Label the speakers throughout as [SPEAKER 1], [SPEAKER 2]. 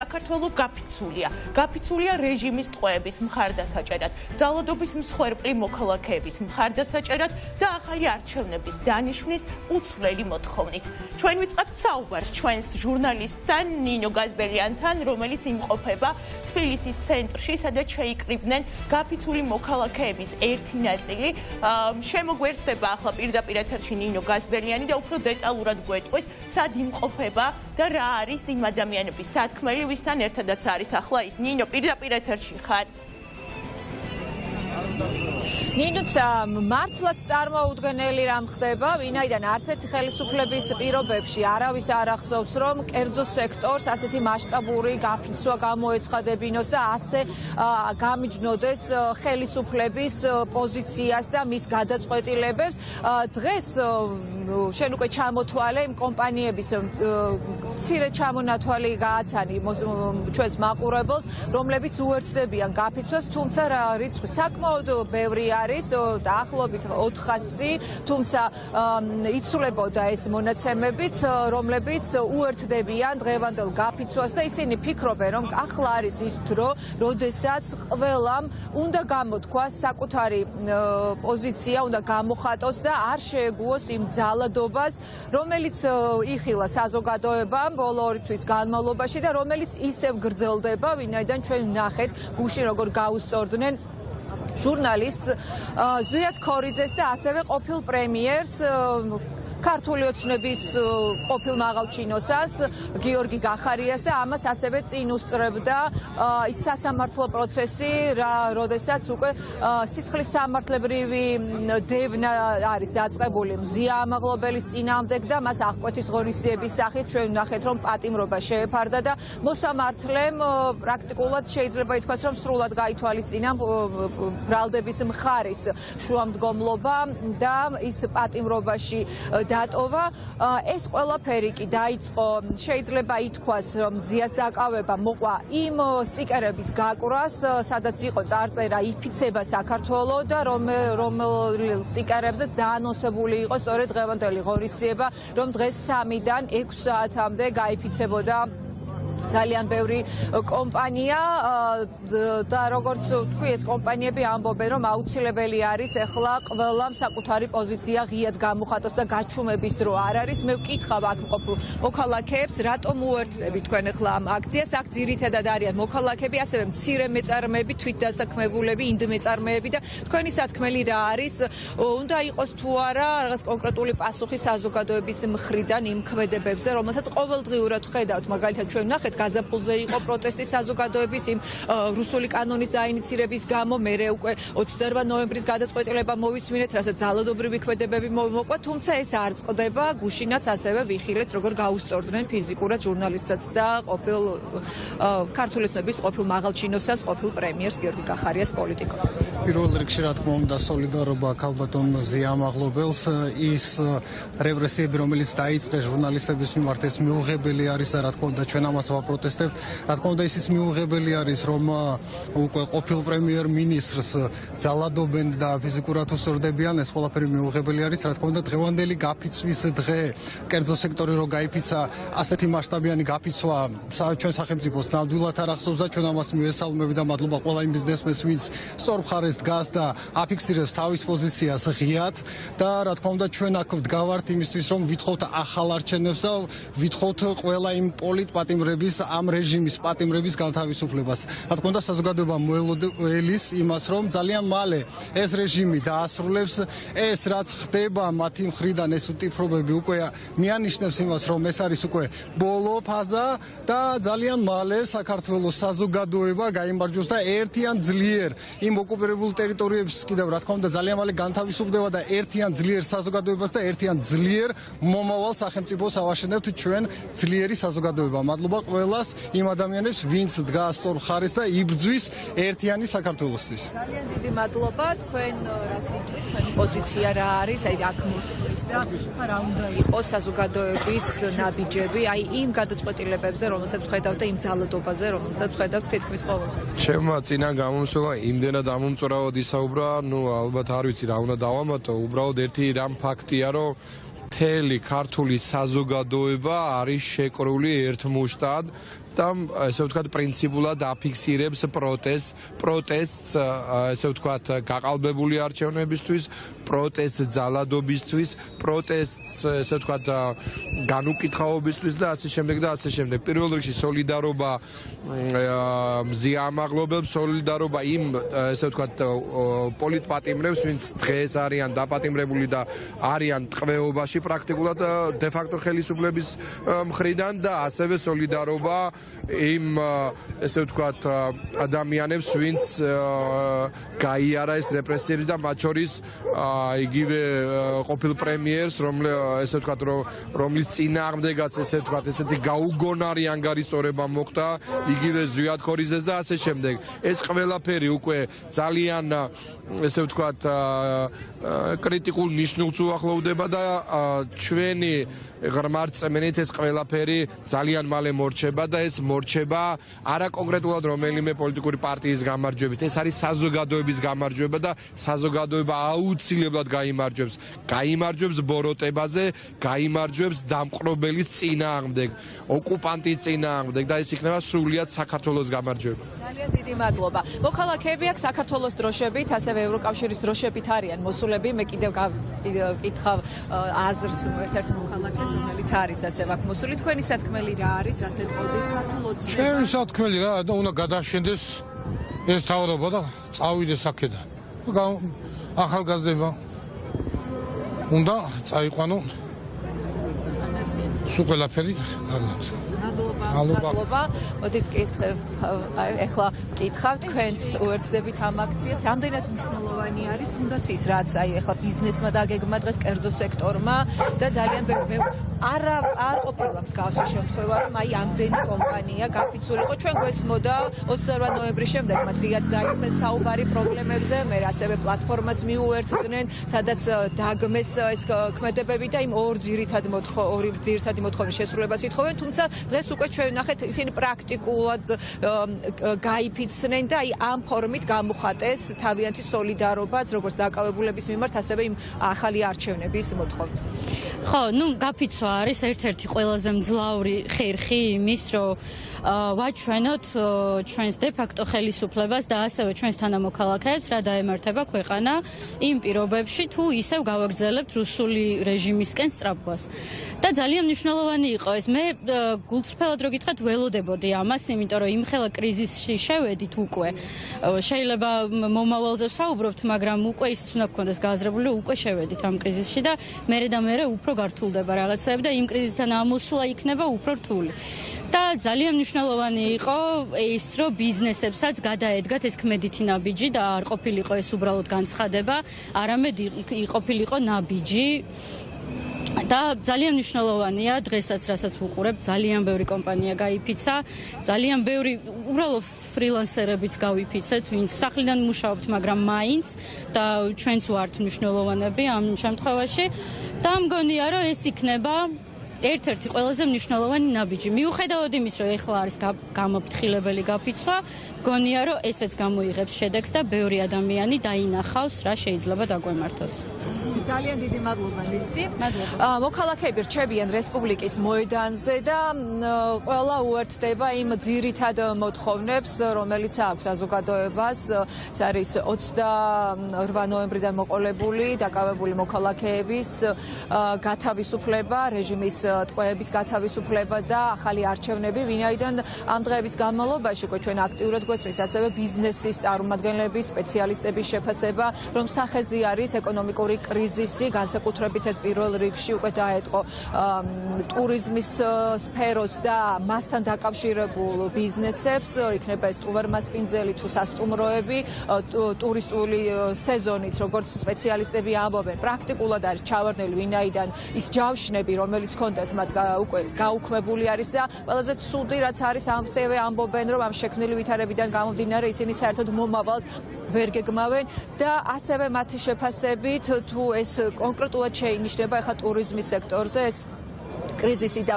[SPEAKER 1] საქართველო გაფიცულია. გაფიცულია რეჟიმის ტყვეების მხარდასაჭერად, ძალადობის მსხვერპლი მოქალაქეების მხარდასაჭერად და ახალი არჩევნების დანიშვნის უცვლელი მოთხოვნით. ჩვენ ვიწყებთ საუბარს ჩვენს ჟურნალისტთან ნინო გაზდელიანთან, რომელიც იმყოფება თბილისის ცენტრში, სადაც შეიკრიბნენ გაფიცული მოქალაქეების ერთი ნაწილი. შემოგვერთდება ახლა პირდაპირ ეთერში ნინო გაზდელიანი და უფრო დეტალურად გვეტყვის, სად იმყოფება და რა არის იმ ადამიანების სათქმელი, ვისთან ერთადაც არის ახლა ის. ნინო, პირდაპირ ეთერში ხარ?
[SPEAKER 2] ნინოც მართლაც წარმოუდგენელი რამ ხდება, ვინაიდან არც ერთი ხელისუფლების პირობებში არავის არ ახსოვს, რომ კერძო სექტორს ასეთი მასშტაბური გაფიცვა გამოეცხადებინოს და ასე გამიჯნოდეს ხელისუფლების პოზიციას და მის გადაწყვეტილებებს. დღეს შენ უკვე ჩამოთვალე იმ კომპანიების მცირე ჩამონათვალი გააცანი ჩვენს მაყურებელს, რომლებიც უერთდებიან გაფიცვას, თუმცა რიცხვი საკმაოდ ბევრი არის, დაახლოებით 400, თუმცა იცვლებოდა ეს მონაცემებით, რომლებიც უერთდებიან დღევანდელ გაფიცვას და ისინი ფიქრობენ, რომ ახლა არის ის დრო, როდესაც ყველამ უნდა გამოთქვას საკუთარი პოზიცია, უნდა გამოხატოს და არ შეეგუოს იმ ძალადობას, რომელიც იხილა საზოგადოებამ ბოლო 2 თვის განმავლობაში და რომელიც ისევ გრძელდება, ვინაიდან ჩვენ ვნახეთ გუშინ როგორ გაუსწორდნენ ჟურნალისტს ზვიად ქორიძეს და ასევე ყოფილ პრემიერს ქართული ოცნების ყოფილ მაღალჩინოსას გიორგი გახარიას და ამას ასევე წინ უსწრებდა ის სასამართლო პროცესი, როდესაც უკვე სისხლის სამართლებრივი დევნა არის დაწყებული მზია ამაღლობელის წინააღმდეგ და მას აღკვეთის ღონისძიების სახით ჩვენ ვნახეთ, რომ პატიმრობა შეეფარდა და მოსამართლემ პრაქტიკულად შეიძლება ითქვას, რომ სრულად გაითვალისწინა ბრალდების მხარის შუამდგომლობა და ის პატიმრობაში დატოვა. ეს ყველაფერი კი დაიწყო, შეიძლება ითქვას, რომ მზიას დაკავება მოყვა იმ სტიკერების გაკვრას, სადაც იყო წარწერა იფიცება საქართველო და რომელ სტიკერებზეც დაანონსებული იყო სწორედ დღევანდელი ღონისძიება, რომ დღეს 3-დან 6 საათამდე გაიფიცებოდა ძალიან ბევრი კომპანია და როგორც თქვი, ეს კომპანიები ამბობენ, რომ აუცილებელი არის ახლა ყველამ საკუთარი პოზიცია ღიად გამოხატოს და გაჩუმების დრო არ არის. მე ვკითხავ აქ მყოფ მოქალაქეებს, რატომ უერთდებით თქვენ ახლა ამ აქციას? აქ ძირითადად არიან მოქალაქეები, ასევე მცირე მეწარმეები, თვითდასაქმებულები, ინდმეწარმეები და თქვენი სათქმელი რა არის? უნდა იყოს თუ არა რაღაც კონკრეტული პასუხი საზოგადოების მხრიდან იმ ქმედებებზე, რომელსაც ყოველდღიურად ხედავთ, მაგალითად ჩვენ ვნახეთ გაზაფხულზე იყო პროტესტი საზოგადოების იმ რუსული კანონის დაინიცირების გამო, მერე უკვე 28 ნოემბრის გადაწყვეტილება მოვისმინეთ, რასაც ძალადობრივი ქმედებები მოყვა, თუმცა ეს არ წყდება. გუშინაც ასევე ვიხილეთ, როგორ გაუსწორდნენ ფიზიკურად ჟურნალისტსაც და ყოფილ ქართული ოცნების ყოფილ მაღალჩინოსას, ყოფილ პრემიერს გიორგი გახარიას პოლიტიკოსს.
[SPEAKER 3] პირველ რიგში რა თქმა უნდა სოლიდარობა ქალბატონ მზია ამაღლობელს, ის რეპრესიები, რომელიც დაიწყეს ჟურნალისტების მიმართ, ეს მიუღებელი არის და რა თქმა უნდა ჩვენ ამას ვაპროტესტებთ. რა თქმა უნდა ისიც მიუღებელი არის, რომ უკვე ყოფილ პრემიერ-მინისტრს ძალადობენ და ფიზიკურად უსწორდებიან, ეს ყველაფერი მიუღებელი არის. რა თქმა უნდა დღევანდელი გაფიცვის დღე, კერძო სექტორი რო გაიფიცა, ასეთი მასშტაბიანი გაფიცვა ჩვენ სახელმწიფოს ნამდვილად არ ახსოვს და ჩვენ ამას მივესალმები და მადლობა ყველა იმ ბიზნესმენს, ვინც სწორ მხარეს დგას და აფიქსირებს თავის პოზიციას ღიად და რა თქმა უნდა ჩვენ აქ ვდგავართ იმისთვის, რომ ვითხოვთ ახალ არჩევნებს და ვითხოვთ ყველა იმ პოლიტპატიმრების, ამ რეჟიმის პატიმრების განთავისუფლებას. რა თქმა უნდა საზოგადოება მოელოდის იმას, რომ ძალიან მალე ეს რეჟიმი დაასრულებს, ეს რაც ხდება მათი მხრიდან, ეს უტიფრობები უკვე მიანიშნებს იმას, რომ ეს არის უკვე ბოლო ფაზა და ძალიან მალე საქართველოს საზოგადოება გაიმარჯვებს და ერთიან ძლიერ იმ ოკუპირებულ ტერიტორიებს კიდევ რა თქმა უნდა ძალიან მალე განთავისუფლდება და ერთიან ძლიერ საზოგადოებას და ერთიან ძლიერ მომავალ სახელმწიფოს ავაშენებთ ჩვენ ძლიერი საზოგადოება. მადლობა ყველას იმ ადამიანებს, ვინც დგას სწორ მხარეს და იბრძვის ერთიანი საქართველოსთვის.
[SPEAKER 2] ძალიან დიდი მადლობა. თქვენ რა სიტყვით, თქვენი პოზიცია რა არის? აი აქ მოსვლის და რა უნდა იყოს საზოგადოების ნაბიჯები, აი იმ გადაწყვეტილებებზე, რომელსაც ხედავთ და იმ ძალადობაზე, რომელსაც ხედავთ თითქმის ყოველდღე.
[SPEAKER 4] ჩემმა წინა გამომცემლმა იმდენად ამომწურავად ისაუბრა, ალბათ არ ვიცი რა უნდა დავამატო, უბრალოდ ერთი რამ ფაქტია, რომ მთელი ქართული საზოგადოება არის შეკრული ერთ მუშტად და ესე ვთქვათ პრინციპულად აფიქსირებს პროტესტს ესე ვთქვათ გაყალბებული არჩევნებისთვის, პროტესტს ძალადობისთვის, პროტესტს ესე ვთქვათ განუკითხაობისთვის და ასე შემდეგ და ასე შემდეგ. პირველ რიგში სოლიდარობა მზიამაღლობებს, სოლიდარობა იმ ესე ვთქვათ პოლიტპატიმრებს, ვინც დღეს არიან დაპატიმრებული და არიან ტყვეობაში პრაქტიკულად de facto ხელისუფლების მხრიდან და ასევე სოლიდარობა იმ ესე ვთქვათ ადამიანებს, ვინც გაიარა ეს რეპრესიები და მათ შორის იგივე ყოფილ პრემიერს, ესე ვთქვათ, რომლის წინააღმდეგაც ესე ვთქვათ, ესეთი გაუგონარი ანგარიშორება მოხდა, იგივე ზვიად ხორიზეს და ასე შემდეგ. ეს ყველაფერი უკვე ძალიან ესე ვთქვათ კრიტიკულ ნიშნულს უახლოვდება და ჩვენი ღრმარწმენით ეს ყველაფერი ძალიან მალე მორჩება და ეს მორჩება არა კონკრეტულად რომელიმე პოლიტიკური პარტიის გამარჯვებით, ეს არის საზოგადოების გამარჯვება და საზოგადოება აუცილებლად გაიმარჯვებს ბოროტებაზე, გაიმარჯვებს დამყრობელის წინააღმდეგ, ოკუპანტის წინააღმდეგ და ეს იქნება სრულიად საქართველოს გამარჯვება.
[SPEAKER 2] ძალიან დიდი მადლობა. მოქალაქეები აქ საქართველოს დროშებით, ასევე ევროკავშირის დროშებით არიან მოსულები. მე კიდევ კითხავ აზრს ერთ-ერთ მოქალაქეს, რომელიც არის ასე აქ მოსული. თქვენი სათქმელი რა არის, რას ეტყობთ ქართულ ოცნებას?
[SPEAKER 5] ჩემი სათქმელი რა, უნდა გადაშენდეს ეს თავრობა და წავიდეს აქედან. ახალგაზრდება უნდა წაიყვანო სულ ყველაფერი გარდათ.
[SPEAKER 2] მადლობა. მოდით ეხლა კითხავთ თქვენც უერთდებით ამ აქციას. რამდენად მნიშვნელოვანი არის თუნდაც ის რაც ეხლა ბიზნესმა დაგეგმა დღეს კერძო სექტორმა და ძალიან არ ყოფილა მსგავსი შემთხვევა, რომ ამდენი კომპანია გაფიცულიყო. ჩვენ გვესმოდა 28 ნოემბრის შემდეგ მათ რიად დაიწყეს საუბარი პრობლემებზე, მე ასევე პლატფორმას მიუერთდნენ, სადაც დაგმეს ეს ქმედებები და იმ ორი ძირითადი მოთხოვნის შესრულებას ითხოვენ, თუმცა დღეს უკვე ჩვენ ნახეთ ისინი პრაქტიკულად გაიფიცნენ და ამ ფორმით გამოხატეს თავიანთი სოლიდარობაც როგორც დაკავებულების მიმართ, ასევე იმ ახალი არჩევნების მოთხოვნის.
[SPEAKER 6] ხო, გაფიცვა არის ერთ-ერთი ყველაზე მძლავრი ხერხი იმის, რომ ვაჩვენოთ ჩვენს de facto ხელისუფლებას და ასევე ჩვენს თანამოქალაქეებს, რა დაემართება ქვეყანა იმ პირობებში, თუ ისევ გავაგრძელებთ რუსული რეჟიმისკენ სწრაფვას. და ძალიან მნიშვნელოვანი იყო ეს. მე გულწრფელად რო გითხრათ, ველოდებოდი ამას, იმიტომ რომ იმხელა კრიზისში შევედით უკვე. შეიძლება მომავალზე ვსაუბრობთ, მაგრამ უკვე ისიც უნდა გქონდეს გააზრებული, უკვე შევედით ამ კრიზისში და მერე უფრო გართულდება რაღაცები და იმ კრიზისთან ამოსვლა იქნება უფრო რთული. და ძალიან მნიშვნელოვანი იყო ის, რომ ბიზნესებსაც გადაედგათ ეს ქმედითი ნაბიჯი და არ ყოფილიყო ეს უბრალოდ განცხადება, არამედ ყოფილიყო ნაბიჯი. და ძალიან მნიშვნელოვანია დღესაც, რასაც ვუყურებთ, ძალიან ბევრი კომპანია გაიფიცა, ძალიან ბევრი უბრალოდ ფრილანსერებიც გავიფიცეთ, ვინც სახლიდან მუშაობთ, მაგრამ მაინც და ჩვენც ვართ მნიშვნელოვანები ამ შემთხვევაში და მგონია, რომ ეს იქნება ერთ-ერთი ყველაზე მნიშვნელოვანი ნაბიჯი. მიუხედავად იმის, რომ ეხლა არის გამოფრთხილებელი გაფიცვა, მგონია, რომ ესეც გამოიღებს შედეგს და ბევრი ადამიანი დაინახავს, რა შეიძლება დაგვემართოს.
[SPEAKER 2] ძალიან დიდი მადლობა ნიცი. მოქალაქეები რჩებიან რესპუბლიკის მოედანზე და ყველა უერთდება იმ ძირითად მოთხოვნებს, რომელიც აქვს საზოგადოებას. ეს არის 28 ნოემბრიდან მოყოლებული დაკავებული მოქალაქეების გათავისუფლება, რეჟიმის ტყვეების გათავისუფლება და ახალი არჩევნები, ვინაიდან ამ დღეების განმავლობაში ჩვენ აქტიურად გვესმის ასევე ბიზნესის წარმომადგენლების, სპეციალისტების შეფასება, რომ სახეზე არის ეკონომიკური კრიზისი, განსაკუთრებით ეს პირველ რიგში უკვე დაეტყო ტურიზმის სფეროს და მასთან დაკავშირებულ ბიზნესებს, იქნება ეს ტუვარმასპინძელი თუ სასტუმროები, ტურისტული სეზონით, როგორც სპეციალისტები ამბობენ, პრაქტიკულად არის ჩავარდნილი, ვინაიდან ის ჯავშნები, რომელიც ჰქონდათ მათ უკვე გაუქმებული არის და ყველაზე ცუდი რაც არის, ამსევე ამბობენ, რომ ამ შექმნილი ვითარებიდან გამომდინარე ისინი საერთოდ მომავალს ვერ გეგმავენ და ასევე მათი შეფასებით თუ ეს კონკრეტულად შეინიშნება ახლა ტურიზმის სექტორზე ეს კრიზისი და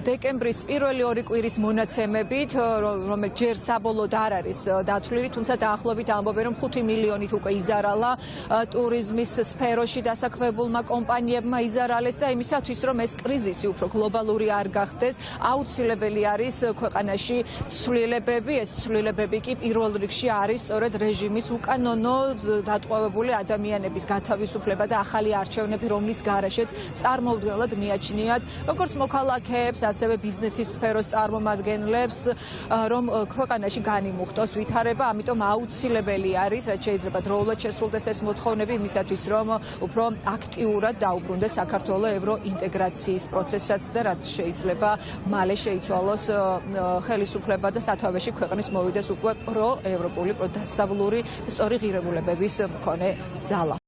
[SPEAKER 2] დეკემბრის პირველი 2 კვირის მონაცემებით, რომელიც ჯერ საბოლოოდ არ არის დათვლილი, თუმცა დაახლოებით ამბობენ, რომ 5 მილიონით უკვე იზარალა ტურიზმის სფეროში დასაქმებულმა კომპანიებმა იზარალეს და იმისათვის, რომ ეს კრიზისი უფრო გლობალური არ გახდეს, აუცილებელი არის ქვეყანაში ცვლილებები, ეს ცვლილებები კი პირველ რიგში არის სწორედ რეჟიმის უკანონო დატყვევებული ადამიანების გათავისუფლება და ახალი არჩევნები, რომლის გარეშეც წარმოუდგენლად მიაჩნიათ როგორც მოქალაქეებს, ასევე ბიზნესის სფეროს წარმომადგენლებს, რომ ქვეყანაში განიმუხტოს ვითარება, ამიტომ აუცილებელი არის, რაც შეიძლება დროულად შესრულდეს ეს მოთხოვნები იმისათვის, რომ უფრო აქტიურად დაუბრუნდეს საქართველოს ევროინტეგრაციის პროცესსაც და რაც შეიძლება მალე შეიცვალოს ხელისუფლება და სათავეში ქვეყნის მოვიდეს უკვე პროევროპული, პროდასავლური სწორი ღირებულებების მქონე ძალა.